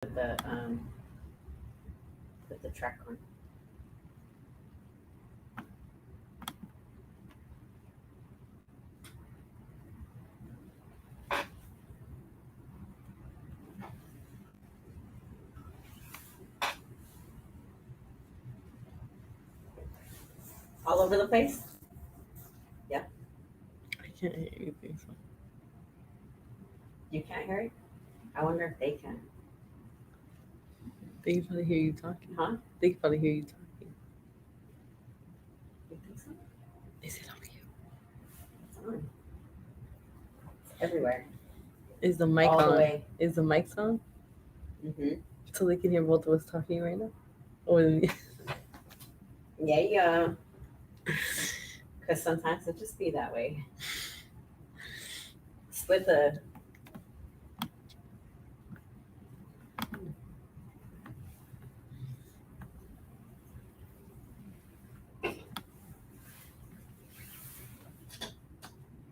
the put the track on. All over the place? Yeah. I can't hear anything. So. You can't hear it? I wonder if they can. They can probably hear you talking. Huh? They can probably hear you talking. You think so? Is it over you? It's on. It's everywhere. Is the mic All on? the way. Is the mic on? Mm-hmm. So they can hear both of us talking right now? Or Yeah. Because sometimes it just be that way. Split the.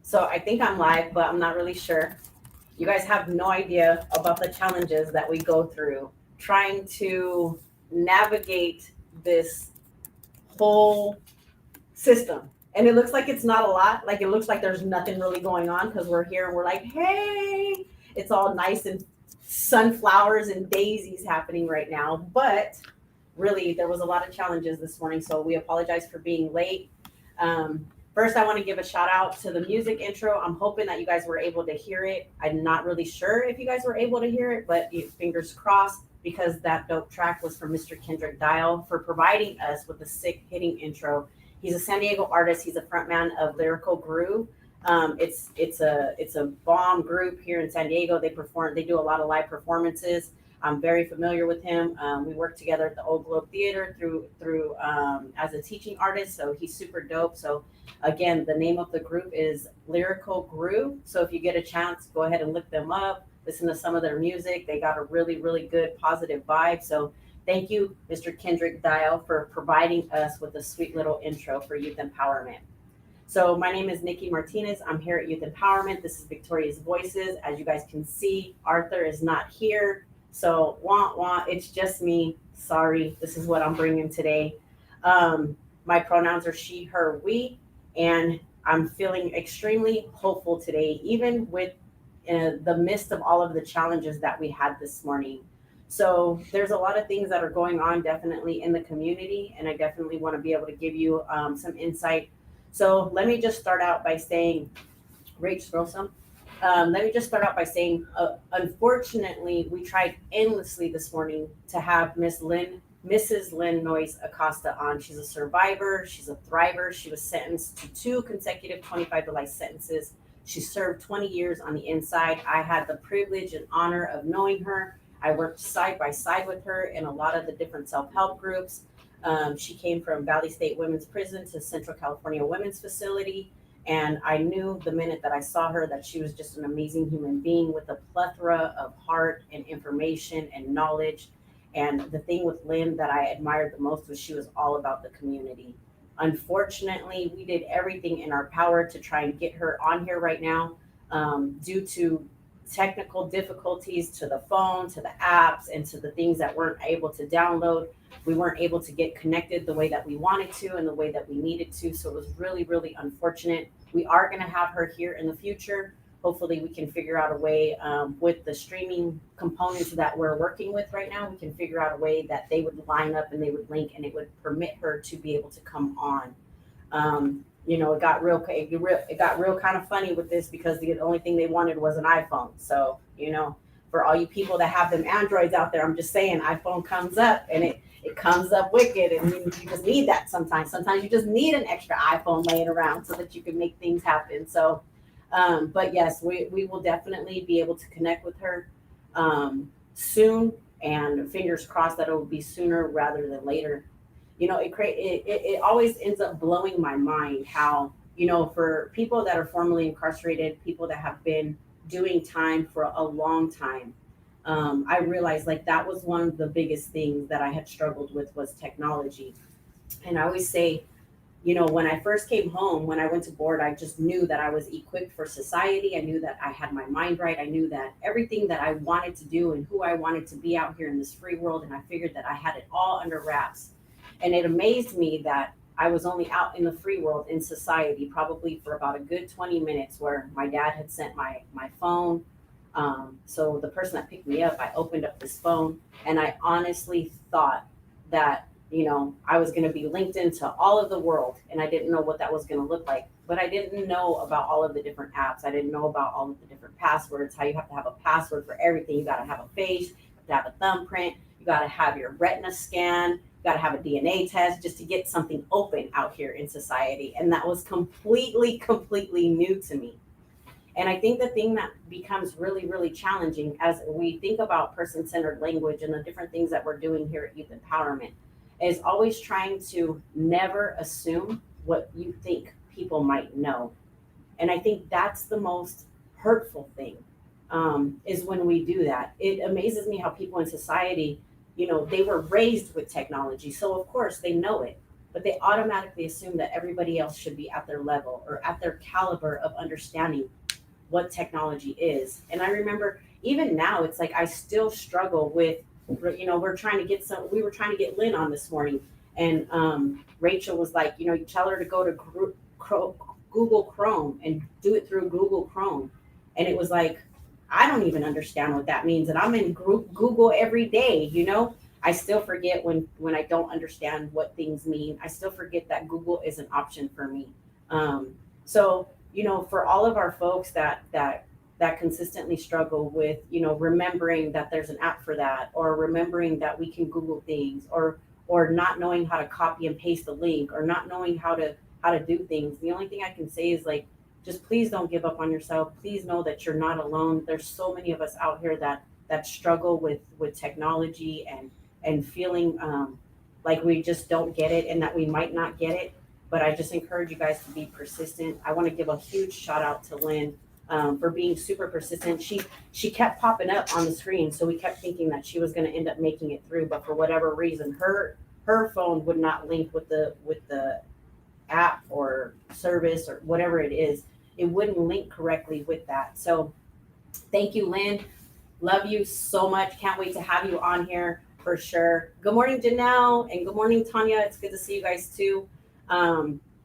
So I think I'm live, but I'm not really sure. You guys have no idea about the challenges that we go through trying to navigate this whole system. And it looks like it's not a lot. Like it looks like there's nothing really going on because we're here and we're like, hey, it's all nice and sunflowers and daisies happening right now. But really, there was a lot of challenges this morning. So we apologize for being late. First, I want to give a shout out to the music intro. I'm hoping that you guys were able to hear it. I'm not really sure if you guys were able to hear it, but fingers crossed because that dope track was from Mr. Kendrick Dial for providing us with a sick hitting intro. He's a San Diego artist. He's a frontman of Lyrical Groove. It's a bomb group here in San Diego. They do a lot of live performances. I'm very familiar with him. We worked together at the Old Globe Theater through as a teaching artist. So he's super dope. So again, the name of the group is Lyrical Groove. So if you get a chance, go ahead and look them up. Listen to some of their music. They got a really, really good positive vibe. So thank you, Mr. Kendrick Dial, for providing us with a sweet little intro for youth empowerment. So my name is Nikki Martinez. I'm here at Youth Empowerment. This is Victoria's Voices. As you guys can see, Arthur is not here. So it's just me. Sorry, this is what I'm bringing today. My pronouns are she, her, we, and I'm feeling extremely hopeful today, even with the midst of all of the challenges that we had this morning. So there's a lot of things that are going on definitely in the community, and I definitely want to be able to give you some insight. So let me just start out by saying, Rach, scroll some. Let me just start out by saying, unfortunately, we tried endlessly this morning to have Mrs. Lynn Noyes Acosta on. She's a survivor. She's a thriver. She was sentenced to 2 consecutive 25 to life sentences. She served 20 years on the inside. I had the privilege and honor of knowing her. I worked side by side with her in a lot of the different self-help groups. She came from Valley State Women's Prison to Central California Women's Facility. And I knew the minute that I saw her that she was just an amazing human being with a plethora of heart and information and knowledge. And the thing with Lynn that I admired the most was she was all about the community. Unfortunately, we did everything in our power to try and get her on here right now, due to technical difficulties to the phone, to the apps, and to the things that weren't able to download. We weren't able to get connected the way that we wanted to and the way that we needed to. So it was really, really unfortunate. We are going to have her here in the future. Hopefully we can figure out a way, with the streaming components that we're working with right now, we can figure out a way that they would line up and they would link and it would permit her to be able to come on. It got real kind of funny with this because the only thing they wanted was an iPhone. So, for all you people that have them Androids out there, I'm just saying iPhone comes up and it comes up wicked, and you just need that sometimes. Sometimes you just need an extra iPhone laying around so that you can make things happen. So, but yes, we will definitely be able to connect with her soon, and fingers crossed that it will be sooner rather than later. It always ends up blowing my mind how, for people that are formerly incarcerated, people that have been doing time for a long time, I realized like that was one of the biggest things that I had struggled with was technology. And I always say, when I first came home, when I went to board, I just knew that I was equipped for society. I knew that I had my mind right. I knew that everything that I wanted to do and who I wanted to be out here in this free world, and I figured that I had it all under wraps. And it amazed me that I was only out in the free world in society probably for about a good 20 minutes where my dad had sent my phone. So the person that picked me up, I opened up this phone and I honestly thought that I was going to be linked into all of the world, and I didn't know what that was going to look like. But I didn't know about all of the different apps. I didn't know about all of the different passwords, how you have to have a password for everything. You got to have a face, you have to have a thumbprint, you got to have your retina scan, you got to have a DNA test just to get something open out here in society. And that was completely new to me. And I think the thing that becomes really, really challenging as we think about person centered language and the different things that we're doing here at Youth Empowerment is always trying to never assume what you think people might know. And I think that's the most hurtful thing, is when we do that. It amazes me how people in society, they were raised with technology. So, of course, they know it, but they automatically assume that everybody else should be at their level or at their caliber of understanding what technology is. And I remember even now, it's like I still struggle with, we were trying to get Lynn on this morning, and Rachel was like, you tell her to go to Google Chrome and do it through Google Chrome. And it was like, I don't even understand what that means. And I'm in Google every day. I still forget when I don't understand what things mean. I still forget that Google is an option for me. So for all of our folks that consistently struggle with, remembering that there's an app for that, or remembering that we can Google things, or not knowing how to copy and paste the link, or not knowing how to do things. The only thing I can say is, like, just please don't give up on yourself. Please know that you're not alone. There's so many of us out here that struggle with technology and feeling like we just don't get it and that we might not get it. But I just encourage you guys to be persistent. I want to give a huge shout out to Lynn for being super persistent. She kept popping up on the screen, so we kept thinking that she was going to end up making it through. But for whatever reason, her phone would not link with the app or service or whatever it is. It wouldn't link correctly with that. So thank you, Lynn. Love you so much. Can't wait to have you on here for sure. Good morning, Janelle, and good morning, Tanya. It's good to see you guys too.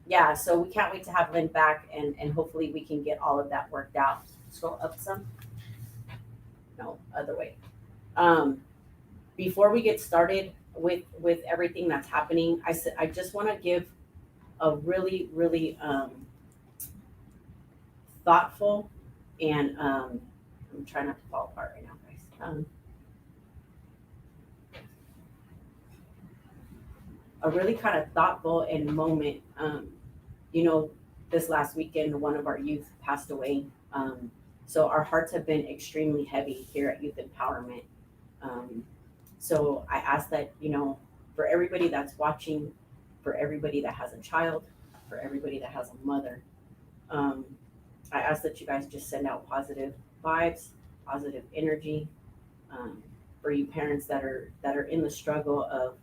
Yeah, so we can't wait to have Lynn back, and hopefully we can get all of that worked out. Scroll up some. No, other way. Before we get started with everything that's happening, I just want to give a really, really thoughtful and I'm trying not to fall apart right now, guys. A really kind of thoughtful and moment. This last weekend, one of our youth passed away. So our hearts have been extremely heavy here at Youth Empowerment. So I ask that, for everybody that's watching, for everybody that has a child, for everybody that has a mother, I ask that you guys just send out positive vibes, positive energy, for you parents that are in the struggle of,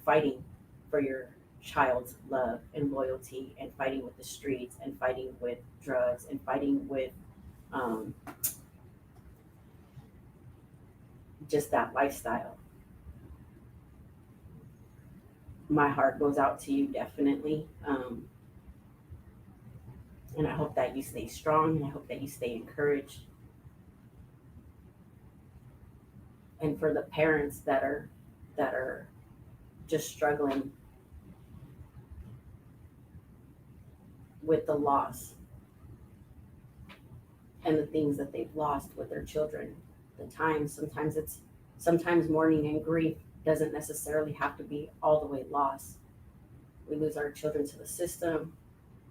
fighting for your child's love and loyalty, and fighting with the streets, and fighting with drugs, and fighting with just that lifestyle. My heart goes out to you, definitely. And I hope that you stay strong, and I hope that you stay encouraged. And for the parents that are just struggling with the loss and the things that they've lost with their children, sometimes mourning and grief doesn't necessarily have to be all the way loss. We lose our children to the system,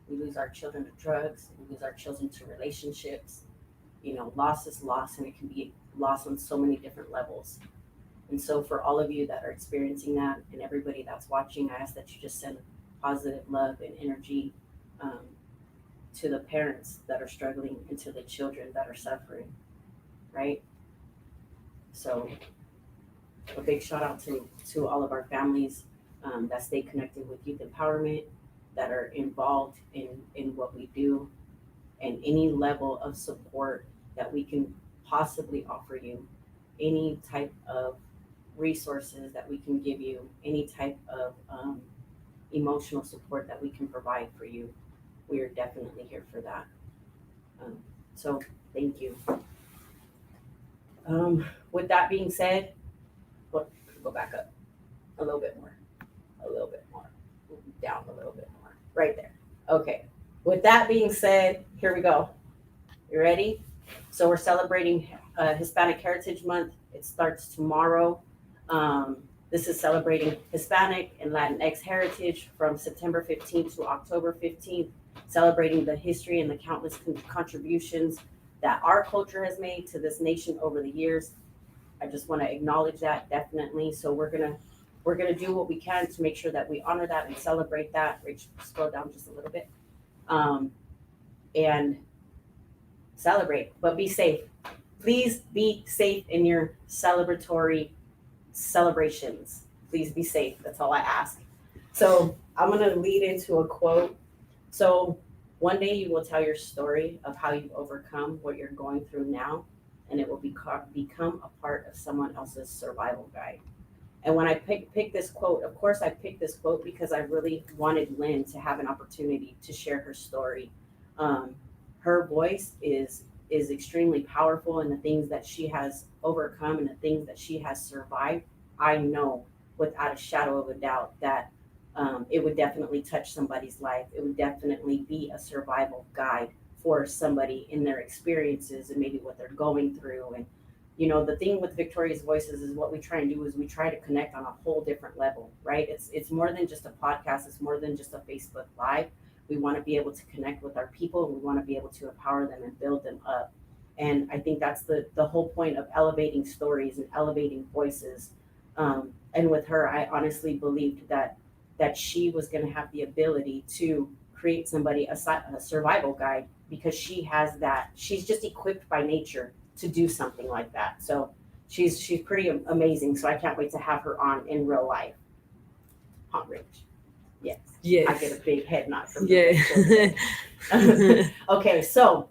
we lose our children to drugs, we lose our children to relationships. Loss is loss, and it can be loss on so many different levels. And so for all of you that are experiencing that, and everybody that's watching, I ask that you just send positive love and energy to the parents that are struggling, and to the children that are suffering, right? So a big shout out to all of our families that stay connected with Youth Empowerment. that are involved in what we do, and any level of support that we can possibly offer you, any type of resources that we can give you, any type of emotional support that we can provide for you, we are definitely here for that. Um, so thank you. With that being said, what, go back up a little bit more, a little bit more, down a little bit more, right there. Okay. With that being said, here we go. You ready? So we're celebrating Hispanic Heritage Month. It starts tomorrow. This is celebrating Hispanic and Latinx heritage from September 15th to October 15th, celebrating the history and the countless contributions that our culture has made to this nation over the years. I just want to acknowledge that definitely. So we're gonna do what we can to make sure that we honor that and celebrate that. Rach, scroll down just a little bit. And celebrate, but be safe. Please be safe in your celebratory celebrations. Please be safe. That's all I ask. So I'm gonna lead into a quote. So one day you will tell your story of how you've overcome what you're going through now, and it will become a part of someone else's survival guide. And when I picked this quote, of course I picked this quote because I really wanted Lynn to have an opportunity to share her story. Her voice is extremely powerful, and the things that she has overcome and the things that she has survived, I know without a shadow of a doubt that it would definitely touch somebody's life. It would definitely be a survival guide for somebody in their experiences and maybe what they're going through. And you know, the thing with Victoria's Voices is what we try and do is we try to connect on a whole different level, right? It's more than just a podcast. It's more than just a Facebook Live. We want to be able to connect with our people, and we want to be able to empower them and build them up. And I think that's the whole point of elevating stories and elevating voices. And with her, I honestly believed that she was going to have the ability to create somebody a survival guide, because she has that. She's just equipped by nature to do something like that. So she's pretty amazing. So I can't wait to have her on in real life. Hot Rich. Yes. Yes. I get a big head nod from Yeah. Okay, so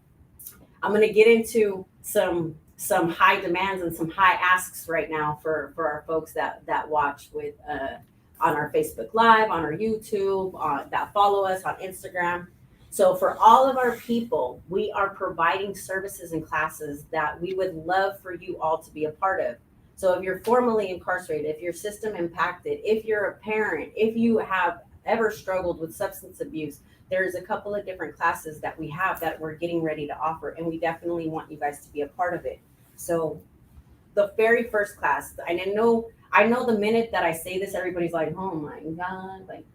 I'm gonna get into some high demands and some high asks right now for our folks that watch with on our Facebook Live, on our YouTube, that follow us on Instagram. So for all of our people, we are providing services and classes that we would love for you all to be a part of. So if you're formerly incarcerated, if your system impacted, if you're a parent, if you have ever struggled with substance abuse, there's a couple of different classes that we have that we're getting ready to offer, and we definitely want you guys to be a part of it. So the very first class, I know the minute that I say this, everybody's like, oh my God, like,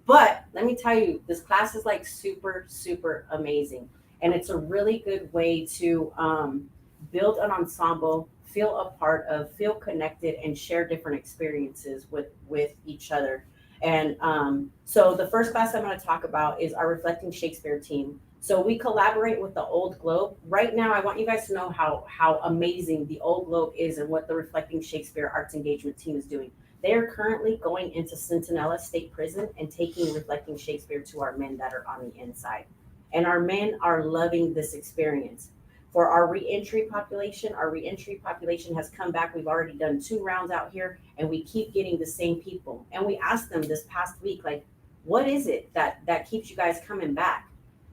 but let me tell you, this class is like super, super amazing. And it's a really good way to build an ensemble, feel a part of, feel connected, and share different experiences with each other. And so the first class I'm going to talk about is our Reflecting Shakespeare team. So we collaborate with the Old Globe. Right now, I want you guys to know how amazing the Old Globe is and what the Reflecting Shakespeare Arts Engagement team is doing. They are currently going into Centinela State Prison and taking Reflecting Shakespeare to our men that are on the inside. And our men are loving this experience. For our reentry population has come back. We've already done 2 rounds out here, and we keep getting the same people. And we asked them this past week, like, what is it that keeps you guys coming back?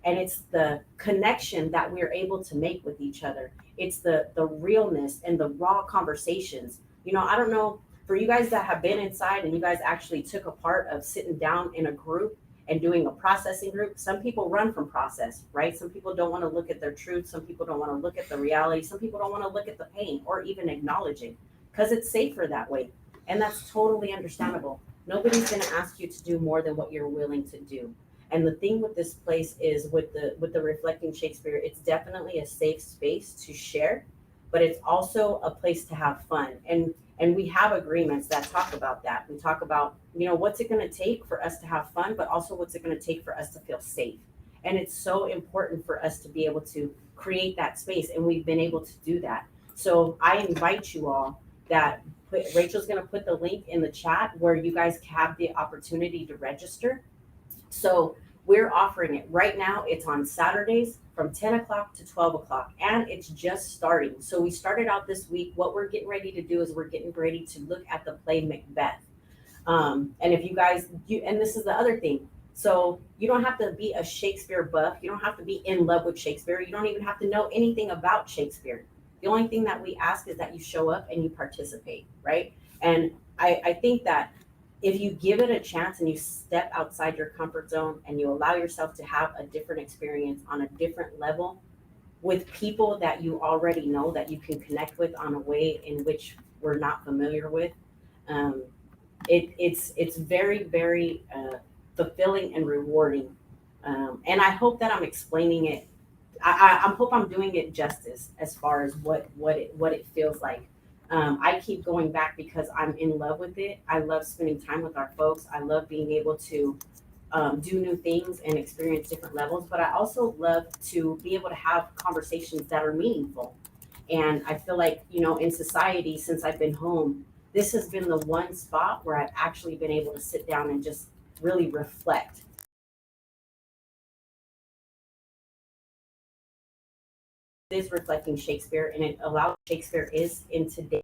And it's the connection that we're able to make with each other. It's the realness and the raw conversations. You know, I don't know, for you guys that have been inside and you guys actually took a part of sitting down in a group and doing a processing group, some people run from process, right? Some people don't want to look at their truth. Some people don't want to look at the reality. Some people don't want to look at the pain or even acknowledge it because it's safer that way. And that's totally understandable. Nobody's going to ask you to do more than what you're willing to do. And the thing with this place is with the Reflecting Shakespeare, it's definitely a safe space to share, but it's also a place to have fun. And we have agreements that talk about that. We talk about, you know, what's it going to take for us to have fun, but also what's it going to take for us to feel safe. And it's so important for us to be able to create that space. And we've been able to do that. So I invite you all that Rachel's going to put the link in the chat where you guys have the opportunity to register. So we're offering it right now. It's on Saturdays from 10 o'clock to 12 o'clock, and it's just starting. So we started out this week. What we're getting ready to do is we're getting ready to look at the play Macbeth. And if you guys, and this is the other thing. So you don't have to be a Shakespeare buff. You don't have to be in love with Shakespeare. You don't even have to know anything about Shakespeare. The only thing that we ask is that you show up and you participate, right? And I think that if you give it a chance and you step outside your comfort zone and you allow yourself to have a different experience on a different level with people that you already know that you can connect with on a way in which we're not familiar with, um, it's very very fulfilling and rewarding. And I hope that I'm explaining it. I hope I'm doing it justice as far as what it feels like. I keep going back because I'm in love with it. I love spending time with our folks. I love being able to do new things and experience different levels. But I also love to be able to have conversations that are meaningful. And I feel like, in society, since I've been home, this has been the one spot where I've actually been able to sit down and just really reflect. It is reflecting Shakespeare, and it allows Shakespeare is in today